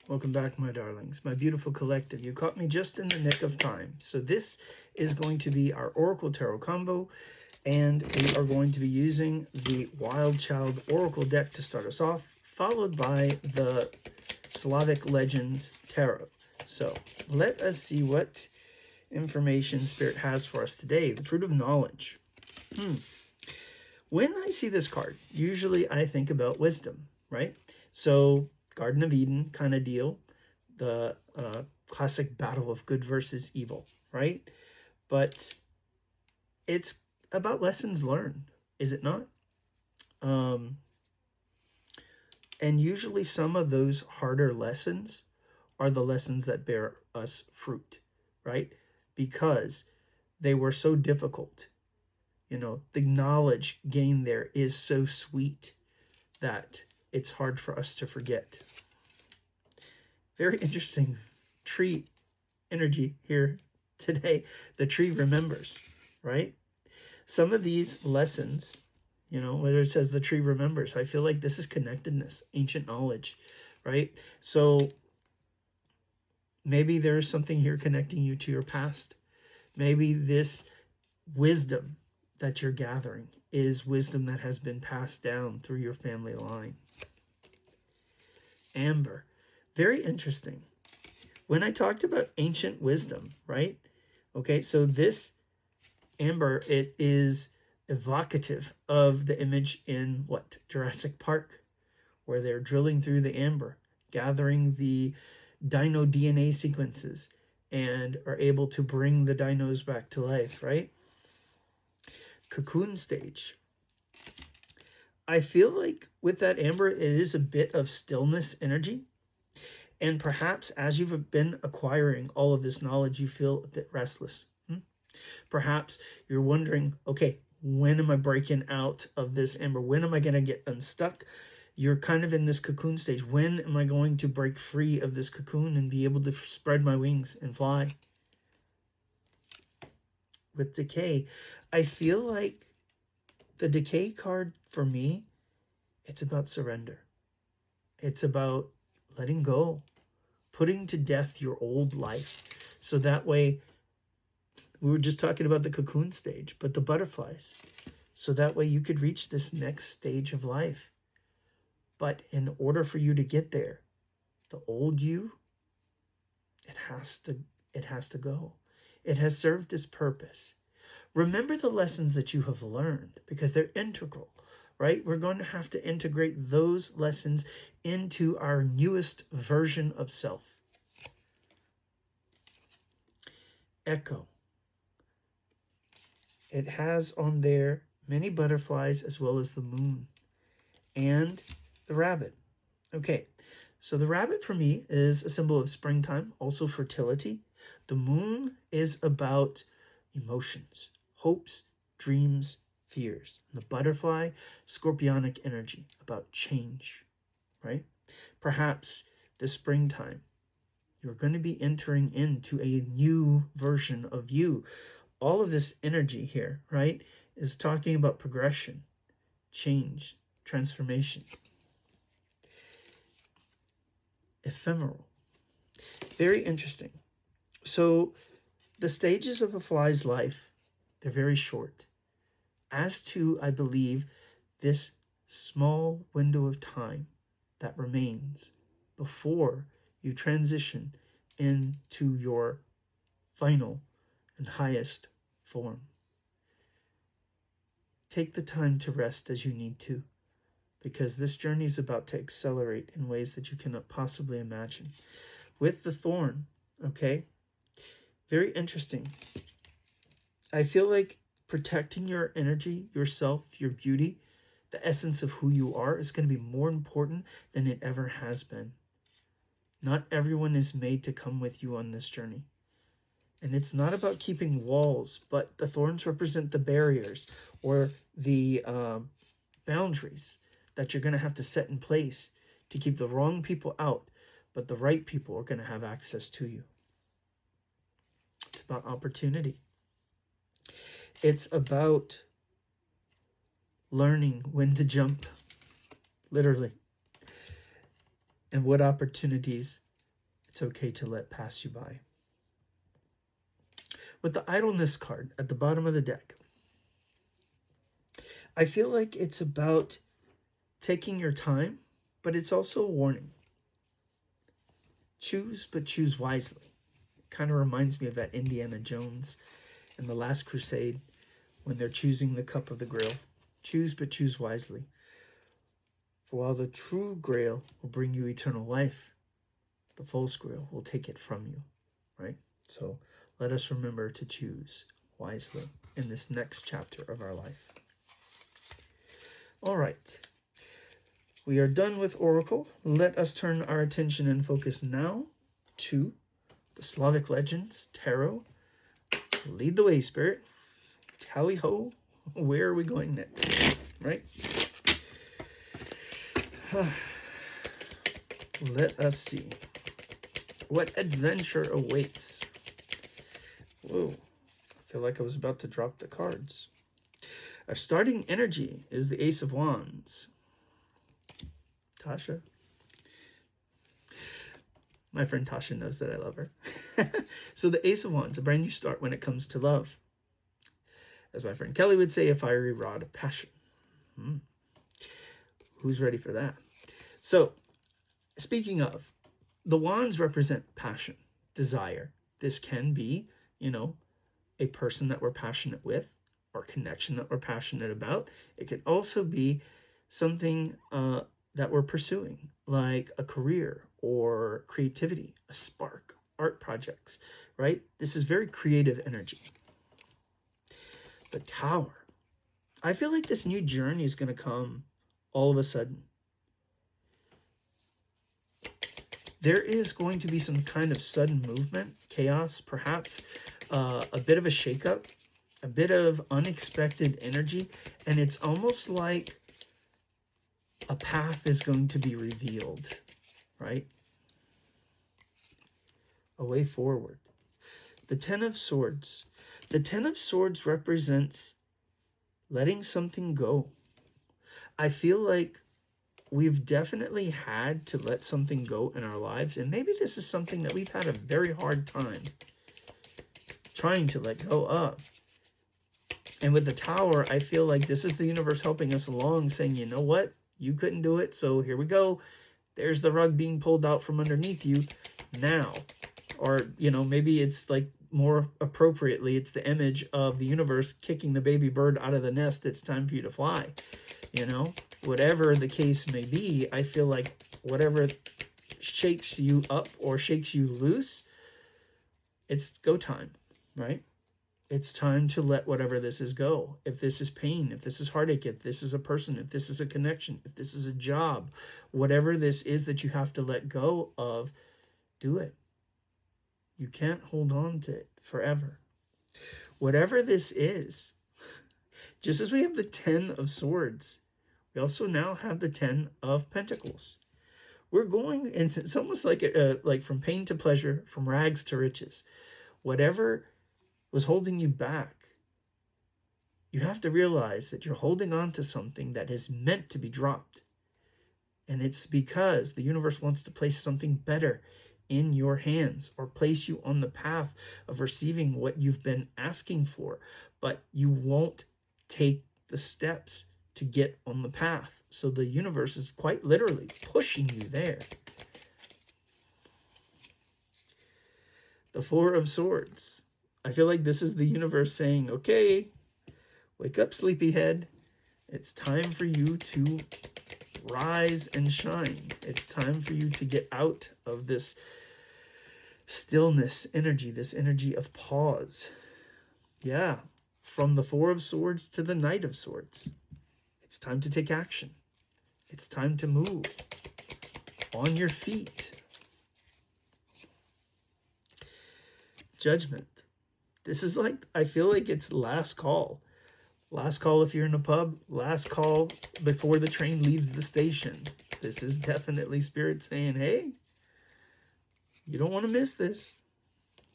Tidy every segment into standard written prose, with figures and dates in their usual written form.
Welcome back, my darlings, my beautiful collective. You caught me just in the nick of time. So this is going to be our Oracle Tarot combo, and we are going to be using the Wild Child Oracle deck to start us off, followed by the Slavic Legends Tarot. So let us see what information Spirit has for us today. The Fruit of Knowledge. When I see this card, usually I think about wisdom, right? So Garden of Eden kind of deal, the classic battle of good versus evil, right? But it's about lessons learned, is it not? And usually some of those harder lessons are the lessons that bear us fruit, right? Because they were so difficult. You know, the knowledge gained there is so sweet that it's hard for us to forget. Very interesting tree energy here today. The tree remembers, right? Some of these lessons, you know, whether it says the tree remembers, I feel like this is connectedness, ancient knowledge, right? So maybe there's something here connecting you to your past. Maybe this wisdom that you're gathering is wisdom that has been passed down through your family line. Amber. Very interesting. When I talked about ancient wisdom, right? Okay, so this amber, it is evocative of the image in what? Jurassic Park, where they're drilling through the amber, gathering the dino DNA sequences, and are able to bring the dinos back to life, right? Cocoon stage. I feel like with that amber, it is a bit of stillness energy. And perhaps as you've been acquiring all of this knowledge, you feel a bit restless. Perhaps you're wondering, okay, when am I breaking out of this amber? When am I going to get unstuck? You're kind of in this cocoon stage. When am I going to break free of this cocoon and be able to spread my wings and fly? With decay, I feel like the decay card for me, it's about surrender. It's about letting go, putting to death your old life. So that way, we were just talking about the cocoon stage, but the butterflies. So that way you could reach this next stage of life. But in order for you to get there, the old you, it has to go. It has served its purpose. Remember the lessons that you have learned because they're integral, right? We're going to have to integrate those lessons into our newest version of self. Echo. It has on there many butterflies as well as the moon and the rabbit. Okay, so the rabbit for me is a symbol of springtime, also fertility. The moon is about emotions, hopes, dreams, fears. And the butterfly, scorpionic energy, about change, right? Perhaps this springtime, you're going to be entering into a new version of you. All of this energy here, right, is talking about progression, change, transformation. Ephemeral. Very interesting. So the stages of a fly's life, they're very short. As to, I believe, this small window of time that remains before you transition into your final and highest form. Take the time to rest as you need to, because this journey is about to accelerate in ways that you cannot possibly imagine. With the thorn, okay, very interesting. I feel like protecting your energy, yourself, your beauty, the essence of who you are is going to be more important than it ever has been. Not everyone is made to come with you on this journey. And it's not about keeping walls, but the thorns represent the barriers or the boundaries that you're going to have to set in place to keep the wrong people out, but the right people are going to have access to you. It's about opportunity. It's about learning when to jump, literally, and what opportunities it's okay to let pass you by. With the idleness card at the bottom of the deck, I feel like it's about taking your time, but it's also a warning. Choose, but choose wisely. It kind of reminds me of that Indiana Jones in The Last Crusade when they're choosing the cup of the grail. Choose, but choose wisely. For while the true grail will bring you eternal life, the false grail will take it from you, right? So let us remember to choose wisely in this next chapter of our life. All right. We are done with Oracle. Let us turn our attention and focus now to the Slavic legends, Tarot. Lead the way, Spirit. Tally ho, where are we going next? Right? Let us see. What adventure awaits? Whoa, I feel like I was about to drop the cards. Our starting energy is the Ace of Wands. Tasha. My friend Tasha knows that I love her. So the Ace of Wands, a brand new start when it comes to love. As my friend Kelly would say, a fiery rod of passion. Who's ready for that? So, speaking of, the wands represent passion, desire. This can be, a person that we're passionate with or connection that we're passionate about. It could also be something that we're pursuing, like a career or creativity, a spark, art projects, right? This is very creative energy. The Tower. I feel like this new journey is going to come all of a sudden. There is going to be some kind of sudden movement, chaos, perhaps a bit of a shakeup, a bit of unexpected energy, and it's almost like a path is going to be revealed, right? A way forward. The Ten of Swords. The Ten of Swords represents letting something go. I feel like we've definitely had to let something go in our lives, and maybe this is something that we've had a very hard time trying to let go of. And with the Tower, I feel like this is the universe helping us along, saying, you know what? You couldn't do it, so here we go. There's the rug being pulled out from underneath you now. Or, maybe it's like more appropriately, it's the image of the universe kicking the baby bird out of the nest. It's time for you to fly. Whatever the case may be, I feel like whatever shakes you up or shakes you loose, it's go time, right? It's time to let whatever this is go. If this is pain, if this is heartache, if this is a person, if this is a connection, if this is a job, whatever this is that you have to let go of, do it. You can't hold on to it forever. Whatever this is, just as we have the Ten of Swords, we also now have the Ten of Pentacles. We're going, and it's almost like from pain to pleasure, from rags to riches. Whatever was holding you back, you have to realize that you're holding on to something that is meant to be dropped. And it's because the universe wants to place something better in your hands or place you on the path of receiving what you've been asking for, but you won't take the steps to get on the path. So the universe is quite literally pushing you there. The Four of Swords. I feel like this is the universe saying, okay, wake up, sleepyhead. It's time for you to rise and shine. It's time for you to get out of this stillness energy, this energy of pause. Yeah, from the Four of Swords to the Knight of Swords. It's time to take action. It's time to move on your feet. Judgment. This is like, I feel like it's last call. Last call if you're in a pub. Last call before the train leaves the station. This is definitely Spirit saying, hey, you don't want to miss this.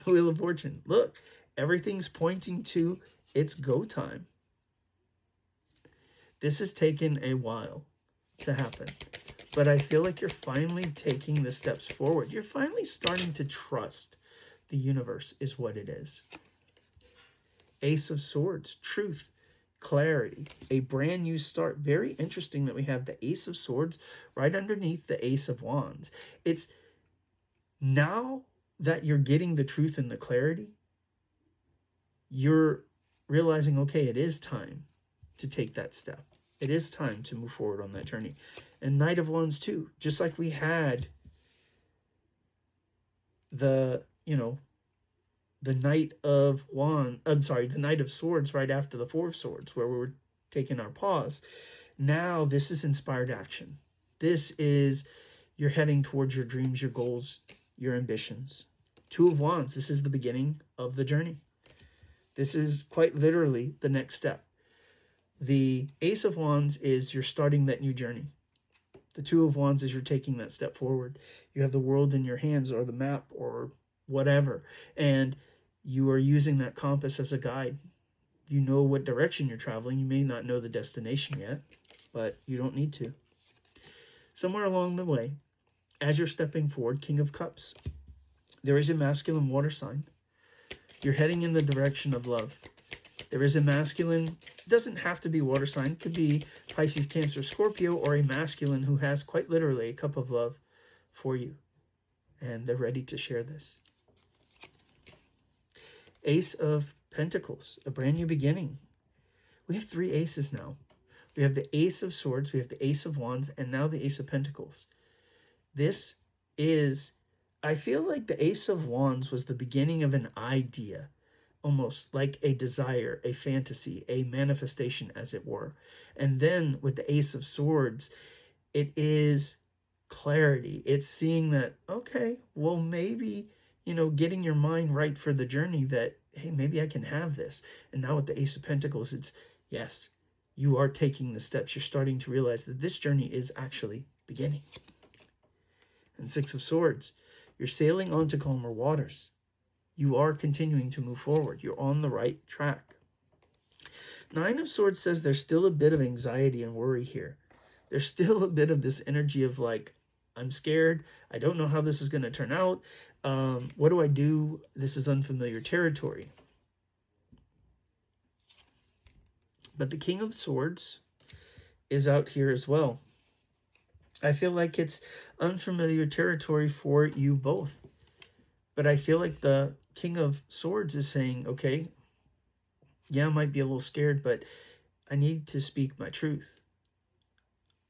Wheel of Fortune. Look, everything's pointing to it's go time. This has taken a while to happen. But I feel like you're finally taking the steps forward. You're finally starting to trust the universe is what it is. Ace of Swords, truth, clarity, a brand new start. Very interesting that we have the Ace of Swords right underneath the Ace of Wands. It's now that you're getting the truth and the clarity, you're realizing, okay, it is time to take that step. It is time to move forward on that journey. And Knight of Wands too, just like we had the, the Knight of Wands, the Knight of Swords right after the Four of Swords, where we were taking our pause. Now this is inspired action. This is, you're heading towards your dreams, your goals, your ambitions. Two of Wands, this is the beginning of the journey. This is quite literally the next step. The Ace of Wands is you're starting that new journey. The Two of Wands is you're taking that step forward. You have the world in your hands, or the map, or whatever, and you are using that compass as a guide. You know what direction you're traveling. You may not know the destination yet, but you don't need to. Somewhere along the way, as you're stepping forward, King of Cups, there is a masculine water sign. You're heading in the direction of love. There is a masculine, it doesn't have to be water sign, it could be Pisces, Cancer, Scorpio, or a masculine who has quite literally a cup of love for you. And they're ready to share this. Ace of Pentacles, a brand new beginning. We have three aces now. We have the Ace of Swords, we have the Ace of Wands, and now the Ace of Pentacles. This is, I feel like the Ace of Wands was the beginning of an idea, almost like a desire, a fantasy, a manifestation, as it were. And then with the Ace of Swords, it is clarity. It's seeing that, okay, well, maybe, getting your mind right for the journey that, hey, maybe I can have this. And now with the Ace of Pentacles, it's, yes, you are taking the steps. You're starting to realize that this journey is actually beginning. And Six of Swords, you're sailing onto calmer waters. You are continuing to move forward. You're on the right track. Nine of Swords says there's still a bit of anxiety and worry here. There's still a bit of this energy of like, I'm scared. I don't know how this is going to turn out. What do I do? This is unfamiliar territory. But the King of Swords is out here as well. I feel like it's unfamiliar territory for you both. But I feel like the King of Swords is saying, okay, yeah, I might be a little scared, but I need to speak my truth.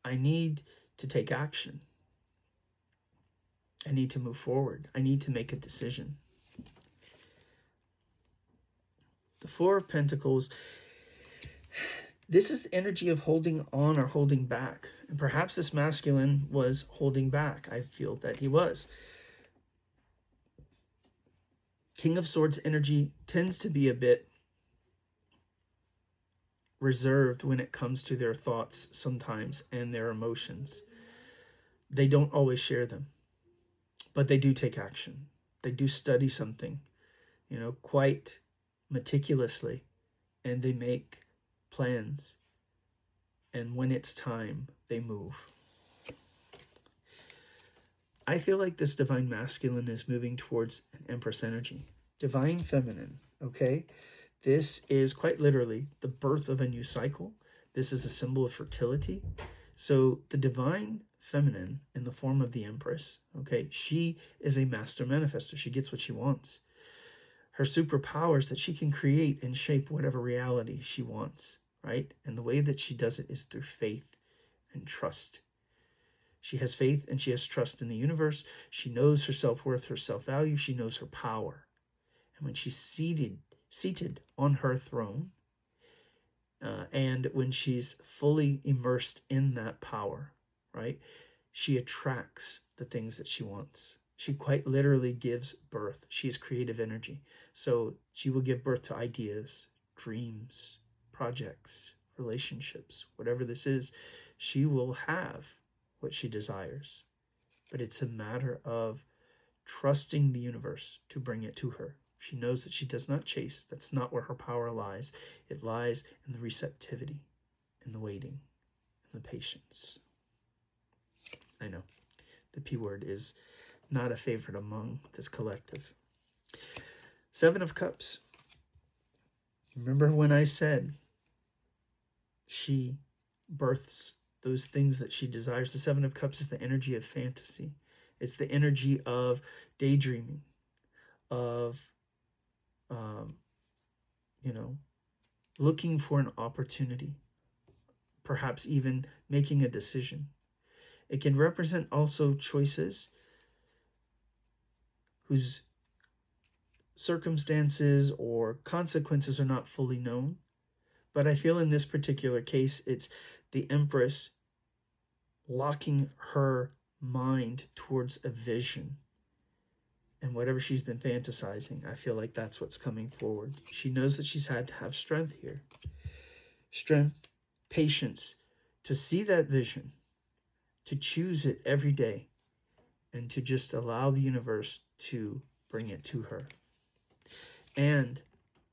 I need to take action. I need to move forward. I need to make a decision. The Four of Pentacles, this is the energy of holding on or holding back. And perhaps this masculine was holding back. I feel that he was. King of Swords energy tends to be a bit reserved when it comes to their thoughts sometimes and their emotions. They don't always share them, but they do take action. They do study something, quite meticulously, and they make plans. And when it's time, they move. I feel like this Divine Masculine is moving towards an Empress energy. Divine Feminine, okay? This is quite literally the birth of a new cycle. This is a symbol of fertility. So the Divine Feminine in the form of the Empress, okay, she is a master manifester. She gets what she wants. Her superpower is that she can create and shape whatever reality she wants, right? And the way that she does it is through faith and trust. She has faith and she has trust in the universe. She knows her self-worth, her self-value. She knows her power. And when she's seated on her throne, and when she's fully immersed in that power, right, she attracts the things that she wants. She quite literally gives birth. She is creative energy. So she will give birth to ideas, dreams, projects, relationships, whatever this is. She will have what she desires. But it's a matter of trusting the universe to bring it to her. She knows that she does not chase. That's not where her power lies. It lies in the receptivity, in the waiting, in the patience. I know the P word is not a favorite among this collective. Seven of Cups. Remember when I said she births those things that she desires? The Seven of Cups is the energy of fantasy. It's the energy of daydreaming, of, looking for an opportunity, perhaps even making a decision. It can represent also choices whose circumstances or consequences are not fully known. But I feel in this particular case, it's the Empress locking her mind towards a vision. And whatever she's been fantasizing, I feel like that's what's coming forward. She knows that she's had to have strength here. Strength, patience, to see that vision, to choose it every day, and to just allow the universe to bring it to her. And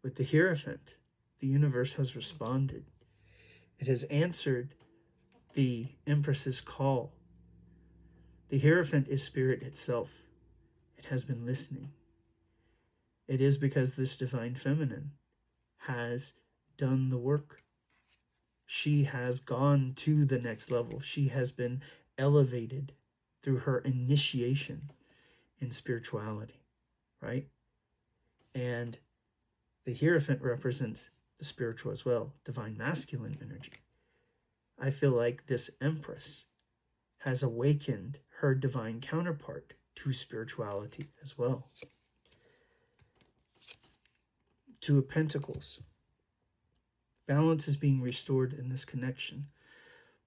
with the Hierophant, the universe has responded. It has answered the Empress's call. The Hierophant is spirit itself. It has been listening. It is because this divine feminine has done the work. She has gone to the next level. She has been elevated through her initiation in spirituality, right? And the Hierophant represents the spiritual as well, divine masculine energy. I feel like this Empress has awakened her divine counterpart to spirituality as well. Two of Pentacles. Balance is being restored in this connection,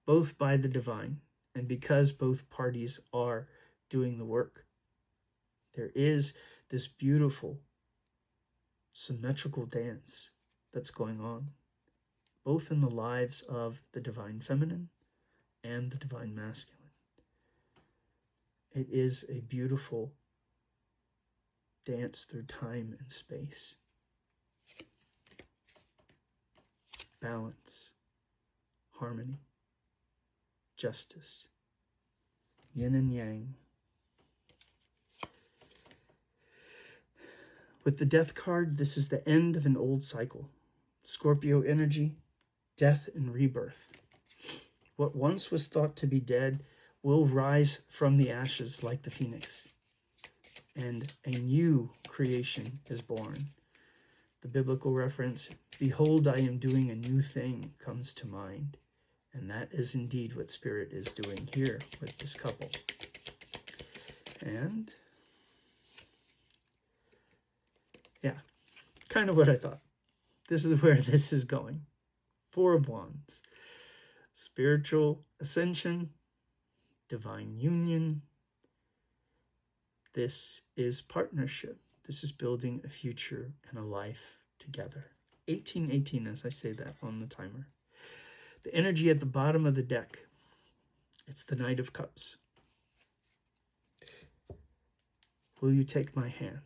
both by the divine and because both parties are doing the work. There is this beautiful symmetrical dance that's going on, both in the lives of the divine feminine and the divine masculine. It is a beautiful dance through time and space. Balance, harmony, justice, yin and yang. With the Death card, this is the end of an old cycle. Scorpio energy, death and rebirth. What once was thought to be dead will rise from the ashes like the phoenix, and a new creation is born. The biblical reference, behold, I am doing a new thing, comes to mind. And that is indeed what Spirit is doing here with this couple. And yeah, kind of what I thought. This is where this is going. Four of Wands. Spiritual ascension, divine union. This is partnership. This is building a future and a life together. 1818 as I say that on the timer. The energy at the bottom of the deck, it's the Knight of Cups. Will you take my hand?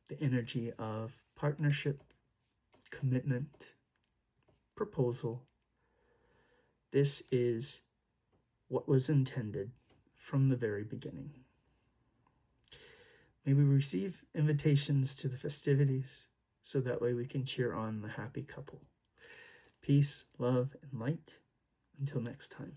The energy of partnership, commitment, proposal. This is what was intended from the very beginning. May we receive invitations to the festivities so that way we can cheer on the happy couple. Peace, love, and light. Until next time.